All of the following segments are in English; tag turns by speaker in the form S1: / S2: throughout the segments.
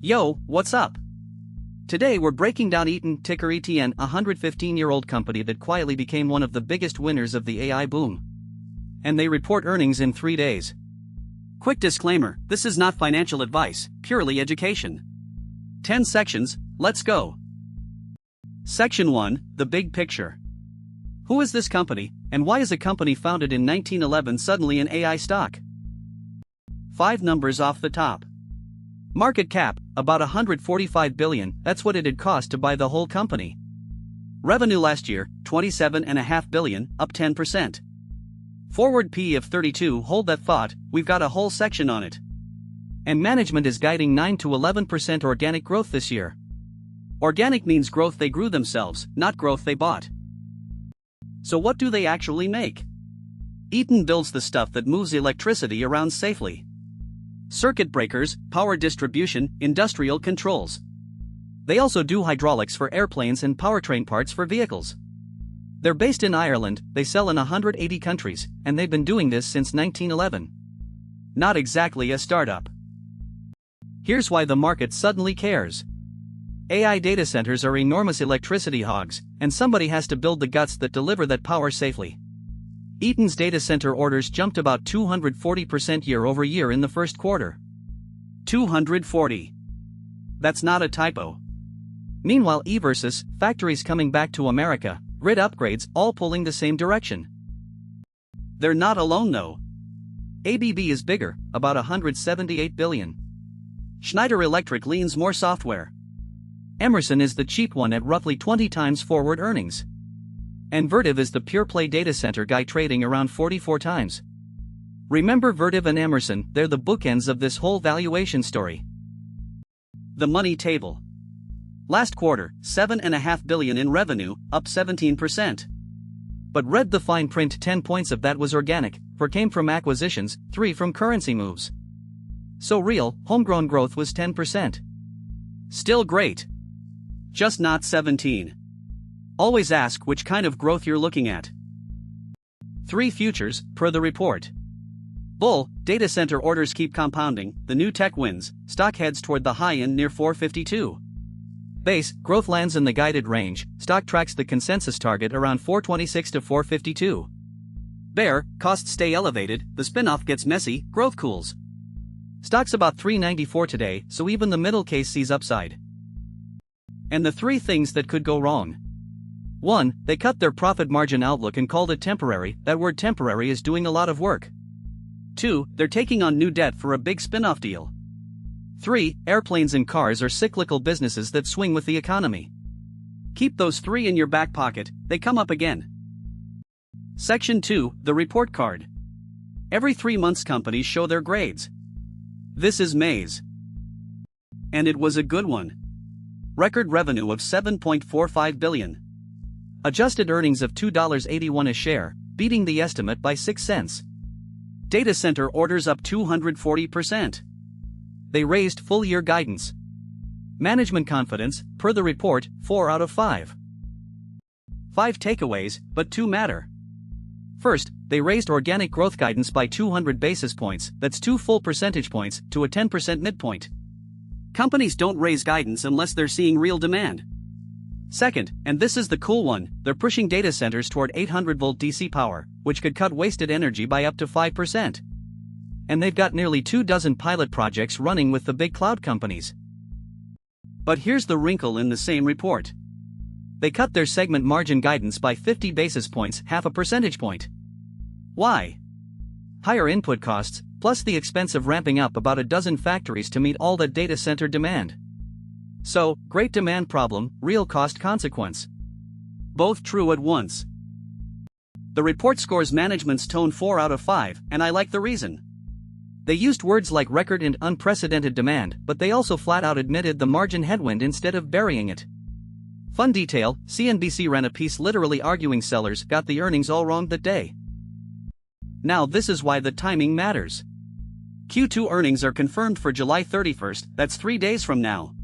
S1: Yo, what's up? Today we're breaking down ETN, ticker ETN, a 115-year-old company that quietly became one of the biggest winners of the AI boom. And they report earnings in 3 days. Quick disclaimer, this is not financial advice, purely education. 10 sections, let's go. Section 1, the big picture. Who is this company, and why is a company founded in 1911 suddenly an AI stock? 5 numbers off the top. Market cap, about $145 billion, that's what it'd cost to buy the whole company. Revenue last year, $27.5 billion, up 10%. Forward PE of 32, hold that thought, we've got a whole section on it. And management is guiding 9 to 11% organic growth this year. Organic means growth they grew themselves, not growth they bought. So what do they actually make? ETN builds the stuff that moves electricity around safely. Circuit breakers, power distribution, industrial controls. They also do hydraulics for airplanes and powertrain parts for vehicles. They're based in Ireland, they sell in 180 countries, and they've been doing this since 1911. Not exactly a startup. Here's why the market suddenly cares. AI data centers are enormous electricity hogs, and somebody has to build the guts that deliver that power safely. ETN's data center orders jumped about 240% year over year in the first quarter. 240. That's not a typo. Meanwhile, Eversys, factories coming back to America, grid upgrades, all pulling the same direction. They're not alone though. ABB is bigger, about $178 billion. Schneider Electric leans more software. Emerson is the cheap one at roughly 20 times forward earnings. And Vertiv is the pure-play data center guy trading around 44 times. Remember Vertiv and Emerson, they're the bookends of this whole valuation story. The money table. Last quarter, $7.5 billion in revenue, up 17%. But read the fine print, 10 points of that was organic, 4 came from acquisitions, 3 from currency moves. So real, homegrown growth was 10%. Still great. Just not 17. Always ask which kind of growth you're looking at. 3 futures, per the report. Bull, data center orders keep compounding, the new tech wins, stock heads toward the high end near 452. Base, growth lands in the guided range, stock tracks the consensus target around 426 to 452. Bear, costs stay elevated, the spin-off gets messy, growth cools. Stock's about 394 today, so even the middle case sees upside. And the 3 things that could go wrong. 1. They cut their profit margin outlook and called it temporary, that word temporary is doing a lot of work. 2. They're taking on new debt for a big spin-off deal. 3. Airplanes and cars are cyclical businesses that swing with the economy. Keep those 3 in your back pocket, they come up again. Section 2, the report card. Every 3 months companies show their grades. This is May's. And it was a good one. Record revenue of $7.45 billion. Adjusted earnings of $2.81 a share, beating the estimate by 6 cents. Data center orders up 240%. They raised full-year guidance. Management confidence, per the report, 4 out of 5. 5 takeaways, but 2 matter. First, they raised organic growth guidance by 200 basis points, that's 2 full percentage points, to a 10% midpoint. Companies don't raise guidance unless they're seeing real demand. Second, and this is the cool one, they're pushing data centers toward 800-volt DC power, which could cut wasted energy by up to 5%. And they've got nearly 24 pilot projects running with the big cloud companies. But here's the wrinkle in the same report. They cut their segment margin guidance by 50 basis points, half a percentage point. Why? Higher input costs, plus the expense of ramping up about a dozen factories to meet all that data center demand. So, great demand problem, real cost consequence. Both true at once. The report scores management's tone 4 out of 5, and I like the reason. They used words like record and unprecedented demand, but they also flat out admitted the margin headwind instead of burying it. Fun detail, CNBC ran a piece literally arguing sellers got the earnings all wrong that day. Now this is why the timing matters. Q2 earnings are confirmed for July 31st, that's 3 days from now.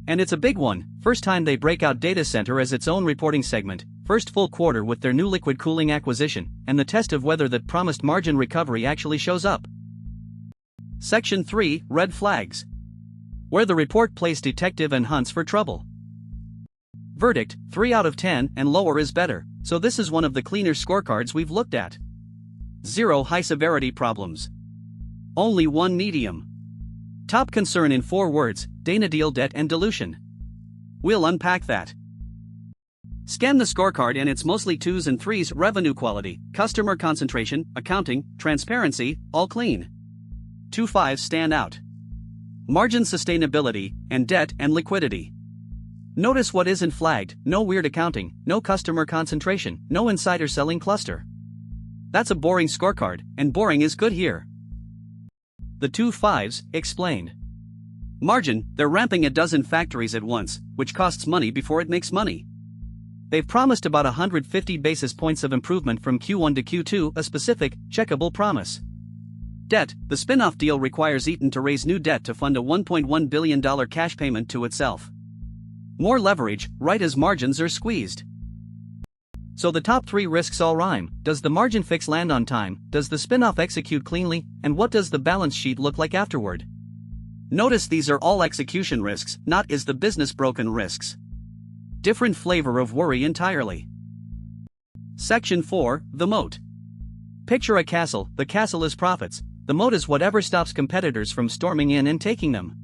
S1: And it's a big one, first time they break out data center as its own reporting segment, first full quarter with their new liquid cooling acquisition, and the test of whether that promised margin recovery actually shows up. Section 3, Red Flags. where the report plays detective and hunts for trouble. Verdict: 3 out of 10 and lower is better, so this is one of the cleaner scorecards we've looked at. 0 high severity problems. Only 1 medium. Top concern in 4 words: Dana deal, debt and dilution. We'll unpack that. Scan the scorecard and it's mostly 2s and 3s: revenue quality, customer concentration, accounting, transparency, all clean. 2 5s stand out: margin sustainability, and debt and liquidity. Notice what isn't flagged: no weird accounting, no customer concentration, no insider selling cluster. That's a boring scorecard, and boring is good here. The 2 5s, explained. Margin: they're ramping a dozen factories at once, which costs money before it makes money. They've promised about 150 basis points of improvement from Q1 to Q2, a specific, checkable promise. Debt: the spin-off deal requires Eaton to raise new debt to fund a $1.1 billion cash payment to itself. More leverage, right as margins are squeezed. So the top 3 risks all rhyme. Does the margin fix land on time? Does the spin-off execute cleanly? And what does the balance sheet look like afterward? Notice these are all execution risks, not is the business broken risks. Different flavor of worry entirely. Section 4, the moat. Picture a castle: the castle is profits, the moat is whatever stops competitors from storming in and taking them.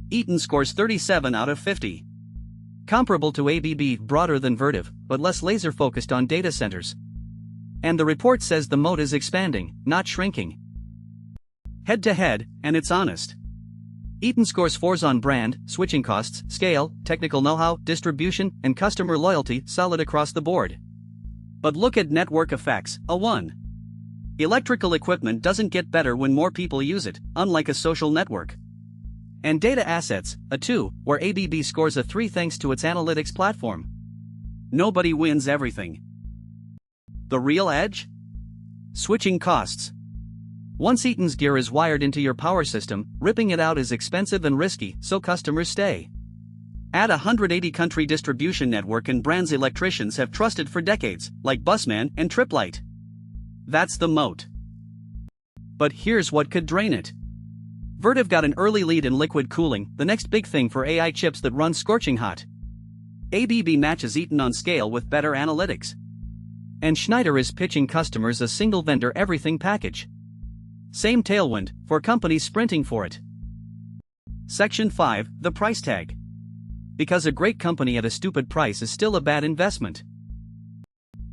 S1: Eaton scores 37 out of 50. Comparable to ABB, broader than Vertiv, but less laser-focused on data centers. And the report says the moat is expanding, not shrinking. Head-to-head, and it's honest. Eaton scores 4s on brand, switching costs, scale, technical know-how, distribution, and customer loyalty, solid across the board. But look at network effects, a 1. Electrical equipment doesn't get better when more people use it, unlike a social network. And data assets, a 2, where ABB scores a 3 thanks to its analytics platform. Nobody wins everything. The real edge? Switching costs. Once Eaton's gear is wired into your power system, ripping it out is expensive and risky, so customers stay. Add a 180-country distribution network and brands electricians have trusted for decades, like Busman and Triplite. That's the moat. But here's what could drain it. Vertiv got an early lead in liquid cooling, the next big thing for AI chips that run scorching hot. ABB matches Eaton on scale with better analytics. And Schneider is pitching customers a single vendor everything package. Same tailwind, for companies sprinting for it. Section 5, the price tag. Because a great company at a stupid price is still a bad investment.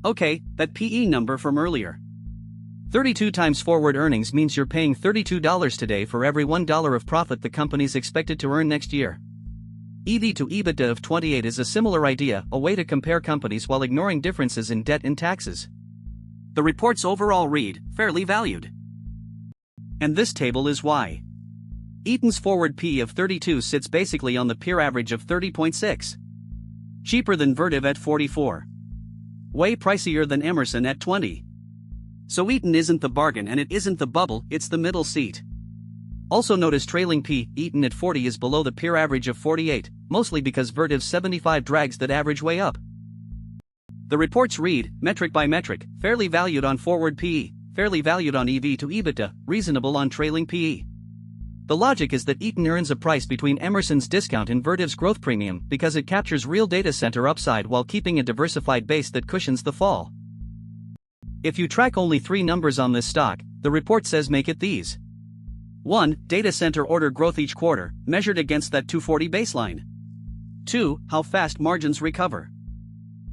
S1: Okay, that PE number from earlier. 32 times forward earnings means you're paying $32 today for every $1 of profit the company's expected to earn next year. EV to EBITDA of 28 is a similar idea, a way to compare companies while ignoring differences in debt and taxes. The report's overall read, fairly valued. And this table is why. Eaton's forward P of 32 sits basically on the peer average of 30.6. Cheaper than Vertiv at 44. Way pricier than Emerson at 20. So Eaton isn't the bargain and it isn't the bubble, it's the middle seat. Also notice trailing P, Eaton at 40 is below the peer average of 48, mostly because Vertiv's 75 drags that average way up. The reports read, metric by metric, fairly valued on forward PE, fairly valued on EV to EBITDA, reasonable on trailing PE. The logic is that Eaton earns a price between Emerson's discount and Vertiv's growth premium because it captures real data center upside while keeping a diversified base that cushions the fall. If you track only 3 numbers on this stock, the report says make it these. 1. Data center order growth each quarter, measured against that 240 baseline. 2. How fast margins recover.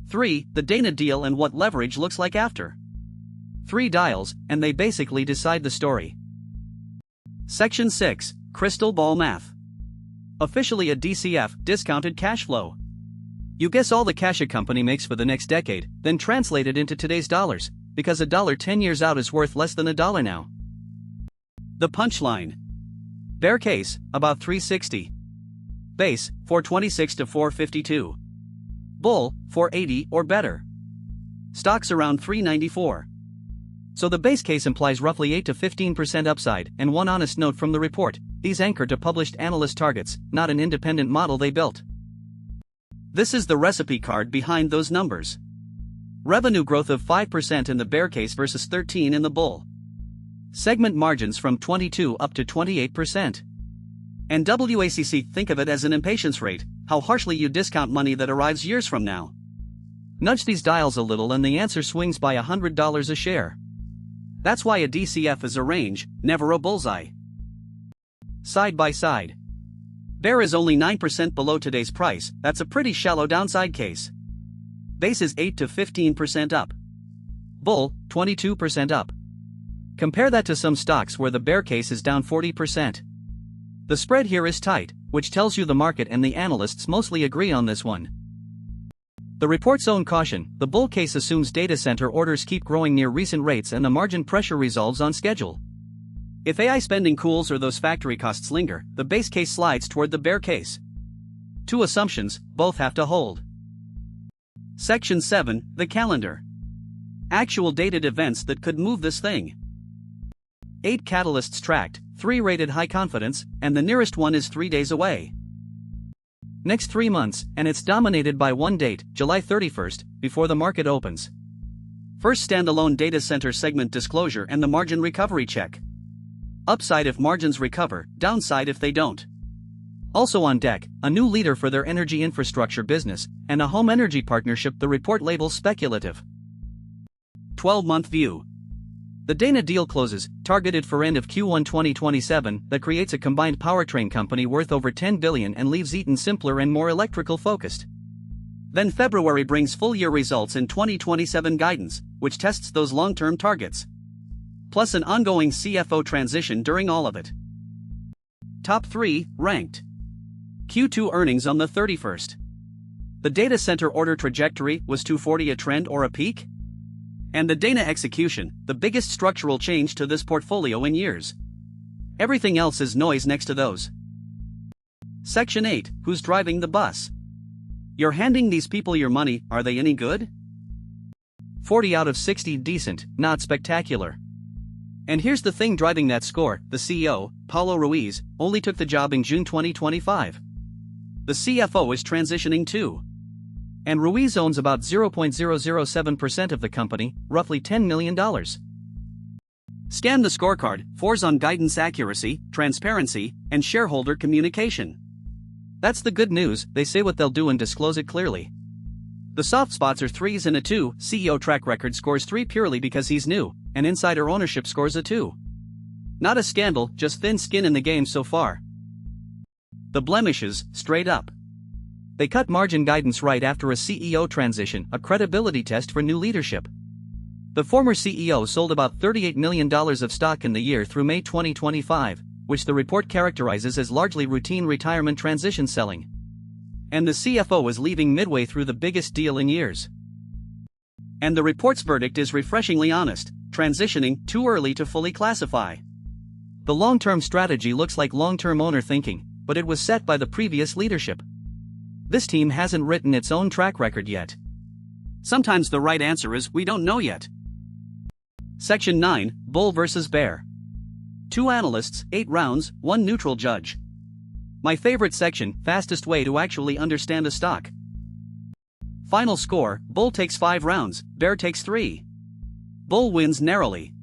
S1: 3. The Dana deal and what leverage looks like after. 3 dials, and they basically decide the story. Section 6, Crystal Ball Math. Officially a DCF, discounted cash flow. You guess all the cash a company makes for the next decade, then translate it into today's dollars, because $1 10 years out is worth less than $1 now. The punchline. Bear case, about 360. Base, 426 to 452. Bull, 480 or better. Stocks around 394. So the base case implies roughly 8 to 15% upside, and one honest note from the report, these anchor to published analyst targets, not an independent model they built. This is the recipe card behind those numbers. Revenue growth of 5% in the bear case versus 13% in the bull. Segment margins from 22 up to 28%. And WACC, think of it as an impatience rate, how harshly you discount money that arrives years from now. Nudge these dials a little and the answer swings by $100 a share. That's why a DCF is a range, never a bullseye. Side by side. Bear is only 9% below today's price, that's a pretty shallow downside case. Base is 8 to 15% up. Bull, 22% up. Compare that to some stocks where the bear case is down 40%. The spread here is tight, which tells you the market and the analysts mostly agree on this one. The report's own caution, the bull case assumes data center orders keep growing near recent rates and the margin pressure resolves on schedule. If AI spending cools or those factory costs linger, the base case slides toward the bear case. Two assumptions, both have to hold. Section 7, the calendar. Actual dated events that could move this thing. 8 catalysts tracked, 3 rated high confidence, and the nearest one is 3 days away. Next 3 months, and it's dominated by one date, July 31st, before the market opens. First standalone data center segment disclosure and the margin recovery check. Upside if margins recover, downside if they don't. Also on deck, a new leader for their energy infrastructure business, and a home energy partnership the report labels speculative. 12-month view. The Dana deal closes, targeted for end of Q1 2027, that creates a combined powertrain company worth over $10 billion and leaves Eaton simpler and more electrical focused. Then February brings full-year results in 2027 guidance, which tests those long-term targets. Plus an ongoing CFO transition during all of it. Top 3, ranked. Q2 earnings on the 31st. The data center order trajectory, was 240 a trend or a peak? And the Dana execution, the biggest structural change to this portfolio in years. Everything else is noise next to those. Section 8, who's driving the bus? You're handing these people your money, are they any good? 40 out of 60 decent, not spectacular. And here's the thing driving that score, the CEO, Paulo Ruiz, only took the job in June 2025. The CFO is transitioning too. And Ruiz owns about 0.007% of the company, roughly $10 million. Scan the scorecard, 4s on guidance accuracy, transparency, and shareholder communication. That's the good news, they say what they'll do and disclose it clearly. The soft spots are 3s and a 2, CEO track record scores 3 purely because he's new, and insider ownership scores a 2. Not a scandal, just thin skin in the game so far. The blemishes, straight up. They cut margin guidance right after a CEO transition, a credibility test for new leadership. The former CEO sold about $38 million of stock in the year through May 2025, which the report characterizes as largely routine retirement transition selling. And the CFO is leaving midway through the biggest deal in years. And the report's verdict is refreshingly honest, transitioning too early to fully classify. The long-term strategy looks like long-term owner thinking, but it was set by the previous leadership. This team hasn't written its own track record yet. Sometimes the right answer is we don't know yet. Section 9, Bull versus Bear. 2 analysts, 8 rounds, 1 neutral judge. My favorite section, fastest way to actually understand a stock. Final score, Bull takes 5 rounds, Bear takes 3. Bull wins narrowly.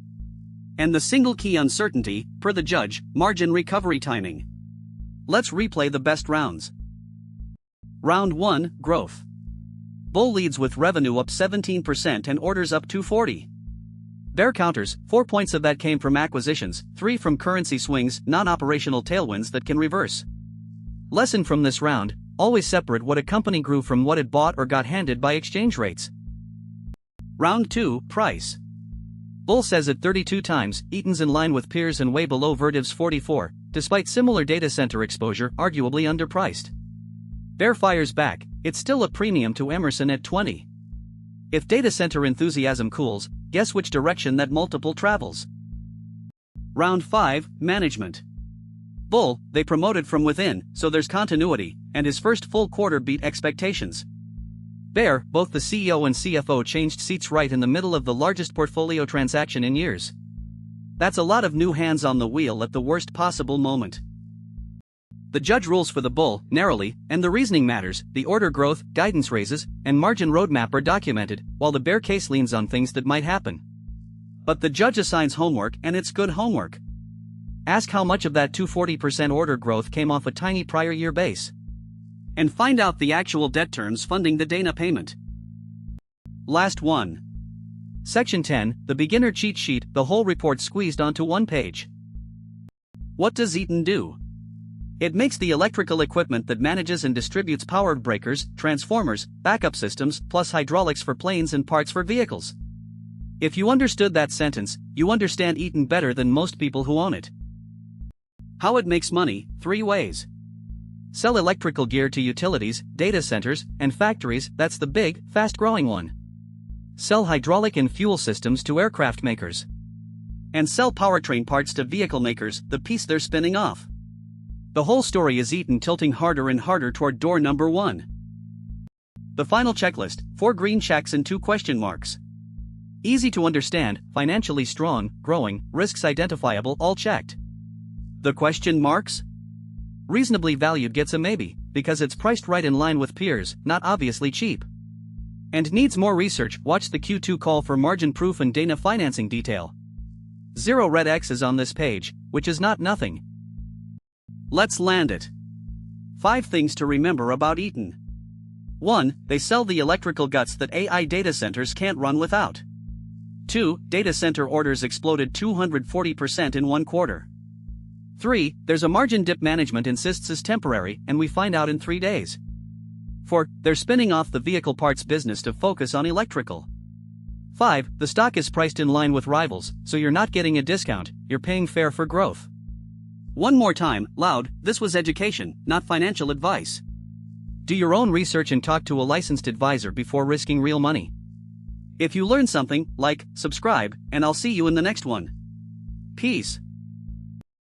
S1: And the single key uncertainty, per the judge, margin recovery timing. Let's replay the best rounds. Round 1, growth. Bull leads with revenue up 17% and orders up 240. Bear counters, 4 points of that came from acquisitions, 3 from currency swings, non-operational tailwinds that can reverse. Lesson from this round, always separate what a company grew from what it bought or got handed by exchange rates. Round 2, price. Bull says at 32 times, Eaton's in line with peers and way below Vertiv's 44, despite similar data center exposure, arguably underpriced. Bear fires back, it's still a premium to Emerson at 20. If data center enthusiasm cools, guess which direction that multiple travels. Round 5, management. Bull, they promoted from within, so there's continuity, and his first full quarter beat expectations. Bear, both the CEO and CFO changed seats right in the middle of the largest portfolio transaction in years. That's a lot of new hands on the wheel at the worst possible moment. The judge rules for the bull, narrowly, and the reasoning matters, the order growth, guidance raises, and margin roadmap are documented, while the bear case leans on things that might happen. But the judge assigns homework and it's good homework. Ask how much of that 240% order growth came off a tiny prior year base. And find out the actual debt terms funding the Dana payment. Last one. Section 10, the beginner cheat sheet, the whole report squeezed onto one page. What does ETN do? It makes the electrical equipment that manages and distributes power breakers, transformers, backup systems, plus hydraulics for planes and parts for vehicles. If you understood that sentence, you understand ETN better than most people who own it. How it makes money: 3 ways. Sell electrical gear to utilities, data centers, and factories, that's the big, fast-growing one. Sell hydraulic and fuel systems to aircraft makers. And sell powertrain parts to vehicle makers, the piece they're spinning off. The whole story is ETN tilting harder and harder toward door number 1. The final checklist: 4 green checks and 2 question marks. Easy to understand, financially strong, growing, risks identifiable, all checked. The question marks? Reasonably valued gets a maybe, because it's priced right in line with peers, not obviously cheap. And needs more research. Watch the Q2 call for margin proof and Dana financing detail. 0 red X's on this page, which is not nothing. Let's land it. 5 things to remember about ETN. 1. They sell the electrical guts that AI data centers can't run without. 2. Data center orders exploded 240% in 1 quarter. 3. There's a margin dip management insists is temporary, and we find out in 3 days. 4. They're spinning off the vehicle parts business to focus on electrical. 5. The stock is priced in line with rivals, so you're not getting a discount, you're paying fair for growth. One more time, loud, this was education, not financial advice. Do your own research and talk to a licensed advisor before risking real money. If you learned something, like, subscribe, and I'll see you in the next one. Peace.